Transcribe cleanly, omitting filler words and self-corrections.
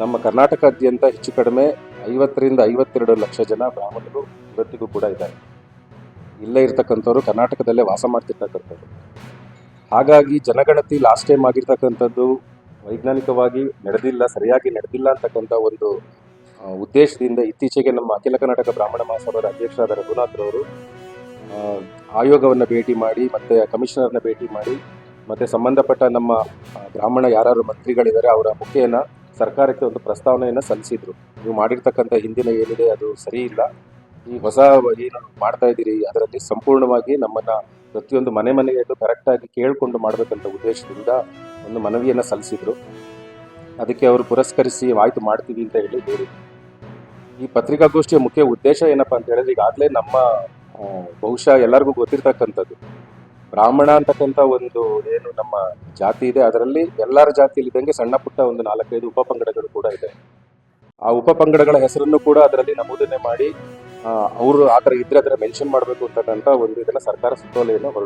ನಮ್ಮ ಕರ್ನಾಟಕಾದ್ಯಂತ ಹೆಚ್ಚು ಕಡಿಮೆ 50ರಿಂದ 52 ಲಕ್ಷ ಜನ ಬ್ರಾಹ್ಮಣರು ಇವತ್ತಿಗೂ ಕೂಡ ಇದ್ದಾರೆ. ಇಲ್ಲೇ ಇರ್ತಕ್ಕಂಥವ್ರು ಕರ್ನಾಟಕದಲ್ಲೇ ವಾಸ ಮಾಡ್ತಿರ್ತಕ್ಕಂಥವ್ರು. ಹಾಗಾಗಿ ಜನಗಣತಿ ಲಾಸ್ಟ್ ಟೈಮ್ ಆಗಿರ್ತಕ್ಕಂಥದ್ದು ವೈಜ್ಞಾನಿಕವಾಗಿ ಸರಿಯಾಗಿ ನಡೆದಿಲ್ಲ ಅಂತಕ್ಕಂಥ ಒಂದು ಉದ್ದೇಶದಿಂದ ಇತ್ತೀಚೆಗೆ ನಮ್ಮ ಅಖಿಲ ಕರ್ನಾಟಕ ಬ್ರಾಹ್ಮಣ ಮಹಾಸಭಾದ ಅಧ್ಯಕ್ಷರಾದ ರಘುನಾಥ್ರವರು ಆಯೋಗವನ್ನು ಭೇಟಿ ಮಾಡಿ ಮತ್ತು ಕಮಿಷನರ್ನ ಭೇಟಿ ಮಾಡಿ ಮತ್ತು ಸಂಬಂಧಪಟ್ಟ ನಮ್ಮ ಬ್ರಾಹ್ಮಣ ಯಾರು ಮಂತ್ರಿಗಳಿದ್ದಾರೆ ಅವರ ಮುಖೇನ ಸರ್ಕಾರಕ್ಕೆ ಒಂದು ಪ್ರಸ್ತಾವನೆಯನ್ನು ಸಲ್ಲಿಸಿದ್ರು. ನೀವು ಮಾಡಿರ್ತಕ್ಕಂಥ ಹಿಂದಿನ ಏನಿದೆ ಅದು ಸರಿ ಇಲ್ಲ, ಈ ಹೊಸ ಏನು ಮಾಡ್ತಾ ಇದ್ದೀರಿ ಅದರಲ್ಲಿ ಸಂಪೂರ್ಣವಾಗಿ ನಮ್ಮನ್ನು ಪ್ರತಿಯೊಂದು ಮನೆಯಲ್ಲೂ ಕರೆಕ್ಟಾಗಿ ಕೇಳಿಕೊಂಡು ಮಾಡಬೇಕಂತ ಉದ್ದೇಶದಿಂದ ಒಂದು ಮನವಿಯನ್ನು ಸಲ್ಲಿಸಿದ್ರು. ಅದಕ್ಕೆ ಅವರು ಪುರಸ್ಕರಿಸಿ ಆಯ್ತು ಮಾಡ್ತೀವಿ ಅಂತ ಹೇಳಿ ಹೇಳಿದ್ರು. ಈ ಪತ್ರಿಕಾಗೋಷ್ಠಿಯ ಮುಖ್ಯ ಉದ್ದೇಶ ಏನಪ್ಪ ಅಂತ ಹೇಳಿದ್ರೆ, ಈಗಾಗಲೇ ನಮ್ಮ ಬಹುಶಃ ಎಲ್ಲರಿಗೂ ಗೊತ್ತಿರ್ತಕ್ಕಂಥದ್ದು ಬ್ರಾಹ್ಮಣ ಅಂತಕ್ಕಂಥ ಒಂದು ಏನು ನಮ್ಮ ಜಾತಿ ಇದೆ, ಅದರಲ್ಲಿ ಎಲ್ಲರ ಜಾತಿಯಲ್ಲಿದ್ದಂಗೆ ಸಣ್ಣ ಪುಟ್ಟ ಒಂದು 4-5 ಉಪಪಂಗಡಗಳು ಕೂಡ ಇದೆ. ಆ ಉಪಪಂಗಡಗಳ ಹೆಸರನ್ನು ಕೂಡ ಅದರಲ್ಲಿ ನಮೂದನೆ ಮಾಡಿ ಅವರು ಆ ಥರ ಇದ್ರೆ ಅದರ ಮೆನ್ಷನ್ ಮಾಡಬೇಕು ಅಂತಕ್ಕಂಥ ಒಂದು ಇದನ್ನು ಸರ್ಕಾರ ಸುತ್ತೋಲೆಯನ್ನು